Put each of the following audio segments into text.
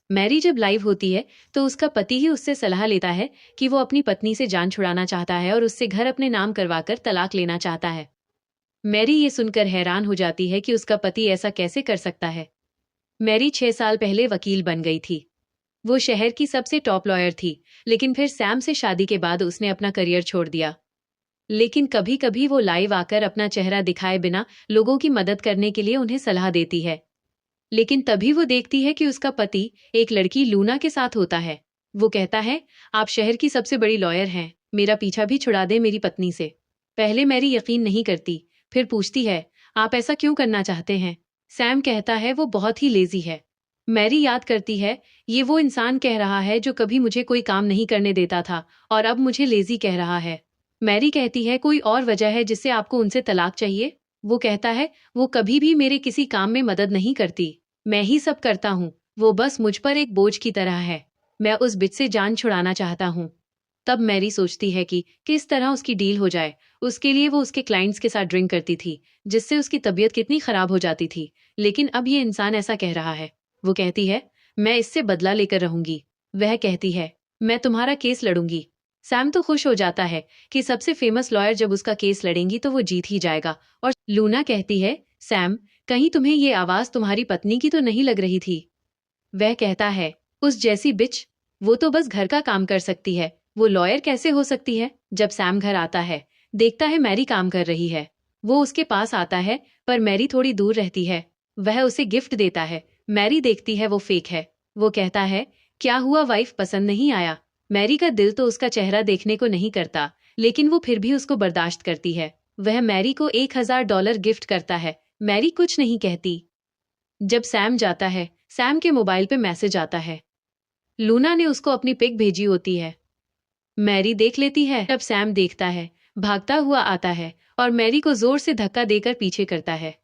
Mary जब live होती है तो उसका पति ही उससे सलाह लेता है कि वो अपनी पत्नी से जान छुड़ाना चाहता है और उससे घर अपने नाम करवाकर तलाक लेना चाहता है। मैरी ये सुनकर हैरान हो जाती है कि उसका पति ऐसा कैसे कर सकता है। मैरी 6 साल पहले वकील बन गई थी। वो शहर की सबसे टॉप लॉयर थी, लेकिन फिर सैम से शादी के बाद उसने अपना करियर छोड़ दिया। लेकिन कभी कभी वो लाइव आकर अपना चेहरा दिखाए बिना लोगों की मदद करने के लिए उन्हें सलाह देती है। लेकिन तभी वो देखती है कि उसका पति एक लड़की लूना के साथ होता है। वो कहता है, आप शहर की सबसे बड़ी लॉयर हैं, मेरा पीछा भी छुड़ा दे मेरी पत्नी से। पहले मैरी यकीन नहीं करती, फिर पूछती है, आप ऐसा क्यों करना चाहते हैं? सैम कहता है वो बहुत ही लेजी है। मैरी याद करती है, ये वो इंसान कह रहा है जो कभी मुझे कोई काम नहीं करने देता था और अब मुझे लेजी कह रहा है। मैरी कहती है, कोई और वजह है जिससे आपको उनसे तलाक चाहिए? वो कहता है, वो कभी भी मेरे किसी काम में मदद नहीं करती, मैं ही सब करता हूँ, वो बस मुझ पर एक बोझ की तरह है। मैं उस बिच से जान छुड़ाना चाहता हूँ। तब मैरी सोचती है कि किस तरह उसकी डील हो जाए। उसके लिए वो उसके क्लाइंट्स के साथ ड्रिंक करती थी, जिससे उसकी तबीयत कितनी खराब हो जाती थी। लेकिन अब ये इंसान ऐसा कह रहा है। वो कहती है, मैं इससे बदला लेकर रहूंगी। वह कहती है, मैं तुम्हारा केस लड़ूंगी। सैम तो खुश हो जाता है कि सबसे फेमस लॉयर जब उसका केस लड़ेंगी तो वो जीत ही जाएगा। और लूना कहती है, सैम, कहीं तुम्हें ये आवाज तुम्हारी पत्नी की तो नहीं लग रही थी? वह कहता है, उस जैसी बिच, वो तो बस घर का काम कर सकती है, वो लॉयर कैसे हो सकती है? जब सैम घर आता है, देखता है मैरी काम कर रही है। वो उसके पास आता है, पर मैरी थोड़ी दूर रहती है। वह उसे गिफ्ट देता है। मैरी देखती है वो फेक है। वो कहता है, क्या हुआ वाइफ, पसंद नहीं आया? मैरी का दिल तो उसका चेहरा देखने को नहीं करता, लेकिन वो फिर भी उसको बर्दाश्त करती है। वह मैरी को $1000 गिफ्ट करता है। मैरी कुछ नहीं कहती। जब सैम जाता है, सैम के मोबाइल पे मैसेज आता है। लूना ने उसको अपनी पिक भेजी होती है। मैरी देख लेती है। तब सैम देखता है, भागता हुआ आता है और मैरी को जोर से धक्का देकर पीछे करता है।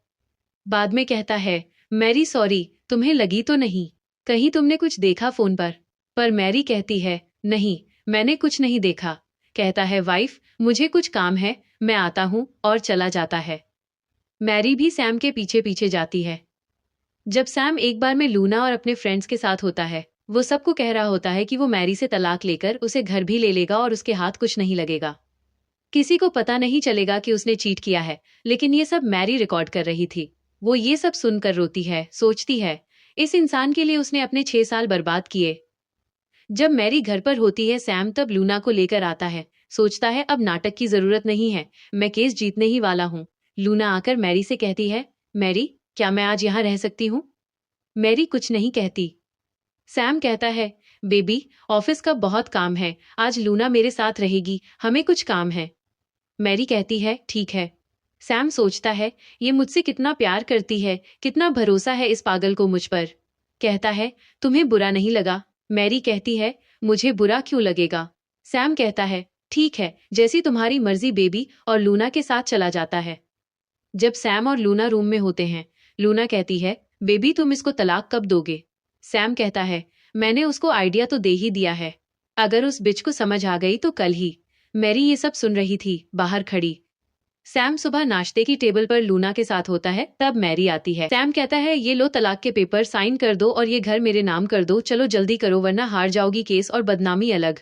बाद में कहता है, मैरी सॉरी, तुम्हें लगी तो नहीं? कहीं तुमने कुछ देखा फोन पर? पर मैरी कहती है, नहीं, मैंने कुछ नहीं देखा। कहता है, वाइफ, मुझे कुछ काम है, मैं आता हूँ, और चला जाता है। मैरी भी सैम के पीछे पीछे जाती है। जब सैम एक बार में लूना और अपने फ्रेंड्स के साथ होता है, वो सबको कह रहा होता है कि वो मैरी से तलाक लेकर उसे घर भी ले लेगा और उसके हाथ कुछ नहीं लगेगा। किसी को पता नहीं चलेगा कि उसने चीट किया है, लेकिन ये सब मैरी रिकॉर्ड कर रही थी। वो ये सब सुनकर रोती है, सोचती है, इस इंसान के लिए उसने अपने 6 साल बर्बाद किए। जब मैरी घर पर होती है, सैम तब लूना को लेकर आता है। सोचता है अब नाटक की जरूरत नहीं है, मैं केस जीतने ही वाला हूँ। लूना आकर मैरी से कहती है, मैरी, क्या मैं आज यहाँ रह सकती हूँ? मैरी कुछ नहीं कहती। सैम कहता है, बेबी, ऑफिस का बहुत काम है, आज लूना मेरे साथ रहेगी, हमें कुछ काम है। मैरी कहती है, ठीक है। सैम सोचता है, ये मुझसे कितना प्यार करती है, कितना भरोसा है इस पागल को मुझ पर। कहता है, तुम्हें बुरा नहीं लगा? मैरी कहती है, मुझे बुरा क्यों लगेगा? सैम कहता है, ठीक है, जैसी तुम्हारी मर्जी बेबी, और लूना के साथ चला जाता है। जब सैम और लूना रूम में होते हैं, लूना कहती है, बेबी, तुम इसको तलाक कब दोगे? सैम कहता है, मैंने उसको आइडिया तो दे ही दिया है, अगर उस बिच को समझ आ गई तो कल ही। मैरी ये सब सुन रही थी, बाहर खड़ी। सैम सुबह नाश्ते की टेबल पर लूना के साथ होता है, तब मैरी आती है। सैम कहता है, ये लो तलाक के पेपर, साइन कर दो और ये घर मेरे नाम कर दो, चलो जल्दी करो वरना हार जाओगी केस और बदनामी अलग।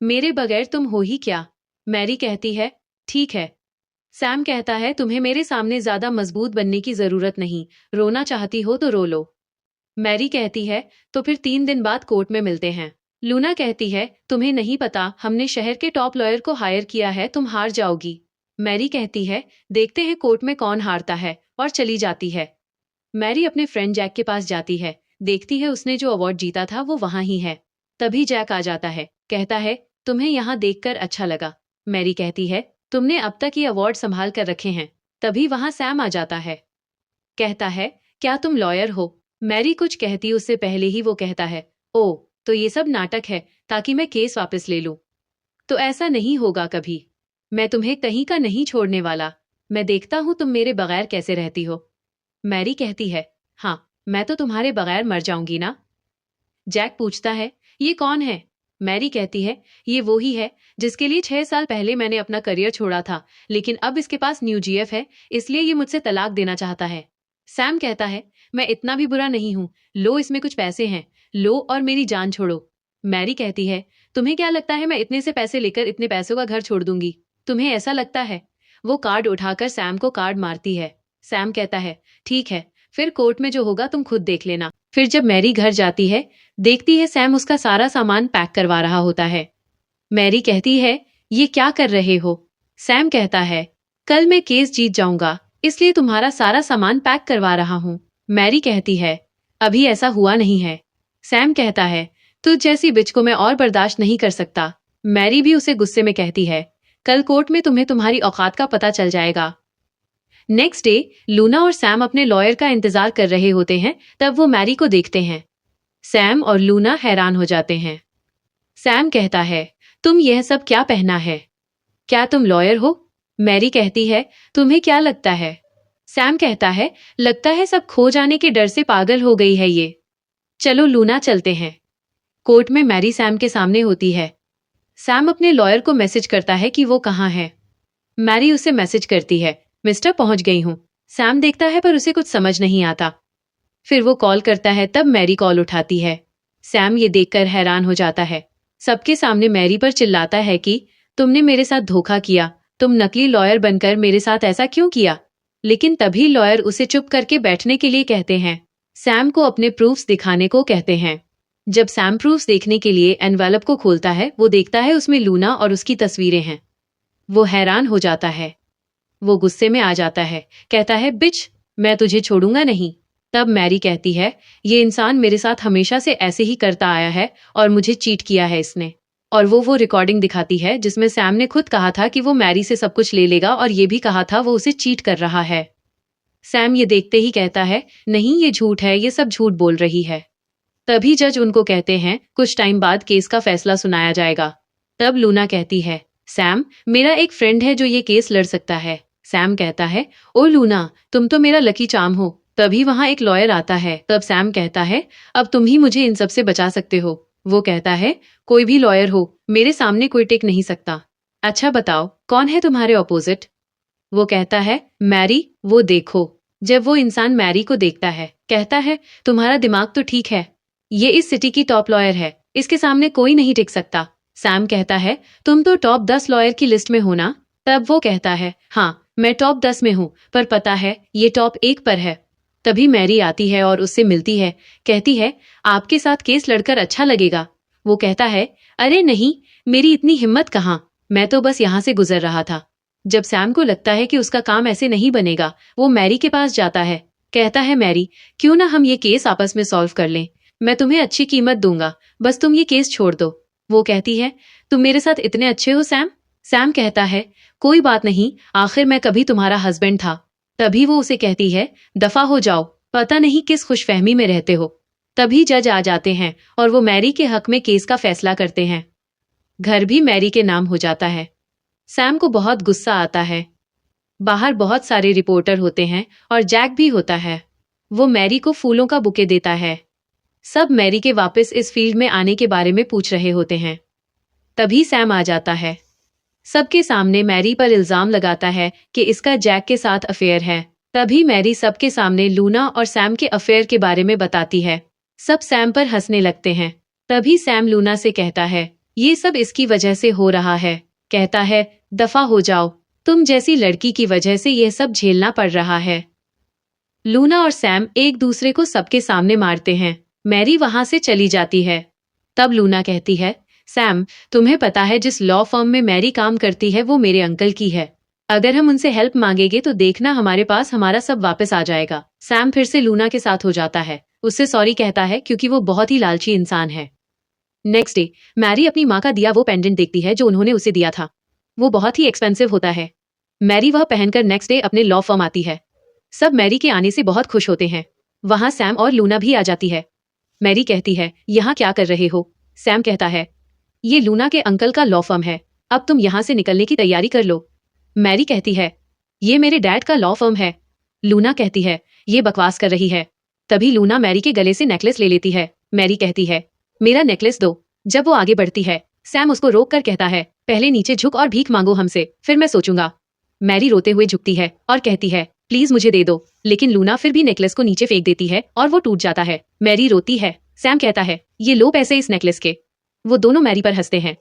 मेरे बगैर तुम हो ही क्या? मैरी कहती है, ठीक है। सैम कहता है, तुम्हें मेरे सामने ज्यादा मजबूत बनने की जरूरत नहीं, रोना चाहती हो तो रो लो। मैरी कहती है, तो फिर 3 दिन बाद कोर्ट में मिलते हैं। लूना कहती है, तुम्हें नहीं पता, हमने शहर के टॉप लॉयर को हायर किया है, तुम हार जाओगी। मैरी कहती है, देखते हैं कोर्ट में कौन हारता है, और चली जाती है। मैरी अपने फ्रेंड जैक के पास जाती है, देखती है उसने जो अवार्ड जीता था वो वहां ही है। तभी जैक आ जाता है, कहता है, तुम्हें यहाँ देखकर अच्छा लगा। मैरी कहती है, तुमने अब तक ये अवार्ड संभाल कर रखे हैं। तभी वहां सैम आ जाता है, कहता है, क्या तुम लॉयर हो? मैरी कुछ कहती उससे पहले ही वो कहता है, ओ, तो ये सब नाटक है ताकि मैं केस वापस ले लूं। तो ऐसा नहीं होगा कभी, मैं तुम्हें कहीं का नहीं छोड़ने वाला। मैं देखता हूं तुम मेरे बगैर कैसे रहती हो। मैरी कहती है, हाँ, मैं तो तुम्हारे बगैर मर जाऊंगी ना। जैक पूछता है, ये कौन है? मैरी कहती है, ये वो ही है जिसके लिए 6 साल पहले मैंने अपना करियर छोड़ा था, लेकिन अब इसके पास न्यू जीएफ है, इसलिए ये मुझसे तलाक देना चाहता है। सैम कहता है, मैं इतना भी बुरा नहीं हूँ, लो इसमें कुछ पैसे हैं, लो और मेरी जान छोड़ो। मैरी कहती है, तुम्हें क्या लगता है मैं इतने से पैसे लेकर इतने पैसों का घर छोड़ दूंगी? तुम्हें ऐसा लगता है? वो कार्ड उठाकर सैम को कार्ड मारती है। सैम कहता है, ठीक है, फिर कोर्ट में जो होगा तुम खुद देख लेना। फिर जब मैरी घर जाती है, देखती है सैम उसका सारा सामान पैक करवा रहा होता है। मैरी कहती है, ये क्या कर रहे हो? सैम कहता है, कल मैं केस जीत जाऊंगा, इसलिए तुम्हारा सारा सामान पैक करवा रहा हूँ। मैरी कहती है, अभी ऐसा हुआ नहीं है। सैम कहता है, तुझ जैसी बिच को मैं और बर्दाश्त नहीं कर सकता। मैरी भी उसे गुस्से में कहती है, कल कोर्ट में तुम्हें तुम्हारी औकात का पता चल जाएगा। नेक्स्ट डे लूना और सैम अपने लॉयर का इंतजार कर रहे होते हैं, तब वो मैरी को देखते हैं। सैम और लूना हैरान हो जाते हैं। सैम कहता है, तुम यह सब क्या पहना है? क्या तुम लॉयर हो? मैरी कहती है, तुम्हें क्या लगता है? सैम कहता है, लगता है सब खो जाने के डर से पागल हो गई है ये। चलो लूना चलते हैं। कोर्ट में मैरी सैम के सामने होती है। सैम अपने लॉयर को मैसेज करता है कि वो कहाँ है। मैरी उसे मैसेज करती है, मिस्टर पहुंच गई हूं। सैम देखता है पर उसे कुछ समझ नहीं आता। फिर वो कॉल करता है, तब मैरी कॉल उठाती है। सैम ये देखकर हैरान हो जाता है। सबके सामने मैरी पर चिल्लाता है कि तुमने मेरे साथ धोखा किया, तुम नकली लॉयर बनकर मेरे साथ ऐसा क्यों किया? लेकिन तभी लॉयर उसे चुप करके बैठने के लिए कहते हैं। सैम को अपने प्रूफ्स दिखाने को कहते हैं। जब सैम प्रूफ्स देखने के लिए एनवेलप को खोलता है, वो देखता है उसमें लूना और उसकी तस्वीरें हैं। वो हैरान हो जाता है। वो गुस्से में आ जाता है, कहता है, बिच, मैं तुझे छोड़ूंगा नहीं। तब मैरी कहती है, ये इंसान मेरे साथ हमेशा से ऐसे ही करता आया है और मुझे चीट किया है इसने। और वो रिकॉर्डिंग दिखाती है जिसमें सैम ने खुद कहा था कि वो मैरी से सब कुछ ले लेगा और ये भी कहा था वो उसे चीट कर रहा है। सैम ये देखते ही कहता है, नहीं ये झूठ है, ये सब झूठ बोल रही है। तभी जज उनको कहते हैं, कुछ टाइम बाद केस का फैसला सुनाया जाएगा। तब लूना कहती है, सैम, मेरा एक फ्रेंड है जो ये केस लड़ सकता है। सैम कहता है, ओ लूना, तुम तो मेरा लकी चार्म हो। तभी वहां एक लॉयर आता है। तब सैम कहता है, अब तुम ही मुझे इन सब से बचा सकते हो। वो कहता है, कोई भी लॉयर हो, मेरे सामने कोई टिक नहीं सकता। अच्छा बताओ, कौन है तुम्हारे ऑपोजिट? वो कहता है, मैरी, वो देखो। जब वो इंसान मैरी को देखता है, कहता है, तुम्हारा दिमाग तो ठीक है, ये इस सिटी की टॉप लॉयर है, इसके सामने कोई नहीं टिक सकता। सैम कहता है, तुम तो टॉप 10 लॉयर की लिस्ट में हो ना? तब वो कहता है, हाँ, मैं टॉप 10 में हूँ, पर पता है ये टॉप 1 पर है। तभी मैरी आती है और उससे मिलती है। कहती है, आपके साथ केस लड़कर अच्छा लगेगा। वो कहता है, अरे नहीं, मेरी इतनी हिम्मत कहाँ, मैं तो बस यहाँ से गुजर रहा था। जब सैम को लगता है कि उसका काम ऐसे नहीं बनेगा, वो मैरी के पास जाता है। कहता है, मैरी, क्यों ना हम ये केस आपस में सॉल्व कर लें, मैं तुम्हें अच्छी कीमत दूंगा, बस तुम ये केस छोड़ दो। वो कहती है, तुम मेरे साथ इतने अच्छे हो सैम? सैम कहता है, कोई बात नहीं, आखिर मैं कभी तुम्हारा हस्बैंड था। तभी वो उसे कहती है, दफा हो जाओ, पता नहीं किस खुशफहमी में रहते हो। तभी जज आ जाते हैं और वो मैरी के हक में केस का फैसला करते हैं। घर भी मैरी के नाम हो जाता है। सैम को बहुत गुस्सा आता है। बाहर बहुत सारे रिपोर्टर होते हैं और जैक भी होता है। वो मैरी को फूलों का बुके देता है। सब मैरी के वापस इस फील्ड में आने के बारे में पूछ रहे होते हैं। तभी सैम आ जाता है। सबके सामने मैरी पर इल्जाम लगाता है कि इसका जैक के साथ अफेयर है। तभी मैरी सबके सामने लूना और सैम के अफेयर के बारे में बताती है। सब सैम पर हंसने लगते हैं। तभी सैम लूना से कहता है, ये सब इसकी वजह से हो रहा है। कहता है, दफा हो जाओ, तुम जैसी लड़की की वजह से यह सब झेलना पड़ रहा है। लूना और सैम एक दूसरे को सबके सामने मारते हैं। मैरी वहां से चली जाती है। तब लूना कहती है, सैम, तुम्हें पता है जिस लॉ फर्म में मैरी काम करती है वो मेरे अंकल की है। अगर हम उनसे हेल्प मांगेंगे तो देखना हमारे पास हमारा सब वापस आ जाएगा। सैम फिर से लूना के साथ हो जाता है। उससे सॉरी कहता है क्योंकि वो बहुत ही लालची इंसान है। नेक्स्ट डे मैरी अपनी माँ का दिया वो पेंडेंट देखती है जो उन्होंने उसे दिया था। वो बहुत ही एक्सपेंसिव होता है। मैरी वह पहनकर नेक्स्ट डे अपने लॉ फर्म आती है। सब मैरी के आने से बहुत खुश होते हैं। वहां सैम और लूना भी आ जाती है। मैरी कहती है, यहाँ क्या कर रहे हो? सैम कहता है, ये लूना के अंकल का लॉ फर्म है, अब तुम यहाँ से निकलने की तैयारी कर लो। मैरी कहती है, ये मेरे डैड का लॉ फर्म है। लूना कहती है, ये बकवास कर रही है। तभी लूना मैरी के गले से नेकलेस ले लेती है। मैरी कहती है, मेरा नेकलेस दो। जब वो आगे बढ़ती है, सैम उसको रोक कर कहता है, पहले नीचे झुक और भीख मांगो हमसे, फिर मैं सोचूंगा। मैरी रोते हुए झुकती है और कहती है, प्लीज मुझे दे दो। लेकिन लूना फिर भी नेकलेस को नीचे फेंक देती है और वो टूट जाता है। मैरी रोती है। सैम कहता है, ये लो पैसे इस नेकलेस के। वो दोनों मैरी पर हंसते हैं।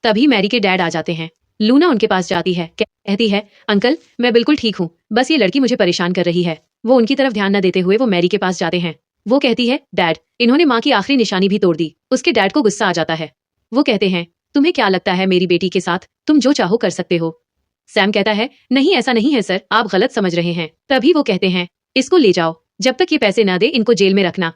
तभी मैरी के डैड आ जाते हैं। लूना उनके पास जाती है, कहती है, अंकल मैं बिल्कुल ठीक हूँ, बस ये लड़की मुझे परेशान कर रही है। वो उनकी तरफ ध्यान न देते हुए वो मैरी के पास जाते हैं। वो कहती है, डैड इन्होंने माँ की आखिरी निशानी भी तोड़ दी। उसके डैड को गुस्सा आ जाता है। वो कहते हैं, तुम्हें क्या लगता है मेरी बेटी के साथ तुम जो चाहो कर सकते हो। सैम कहता है, नहीं ऐसा नहीं है सर, आप गलत समझ रहे हैं। तभी वो कहते हैं, इसको ले जाओ, जब तक ये पैसे ना दे इनको जेल में रखना।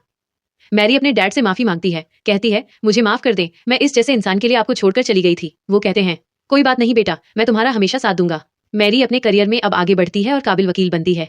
मैरी अपने डैड से माफी मांगती है, कहती है, मुझे माफ कर दें, मैं इस जैसे इंसान के लिए आपको छोड़कर चली गई थी। वो कहते हैं, कोई बात नहीं बेटा, मैं तुम्हारा हमेशा साथ दूंगा। मैरी अपने करियर में अब आगे बढ़ती है और काबिल वकील बनती है।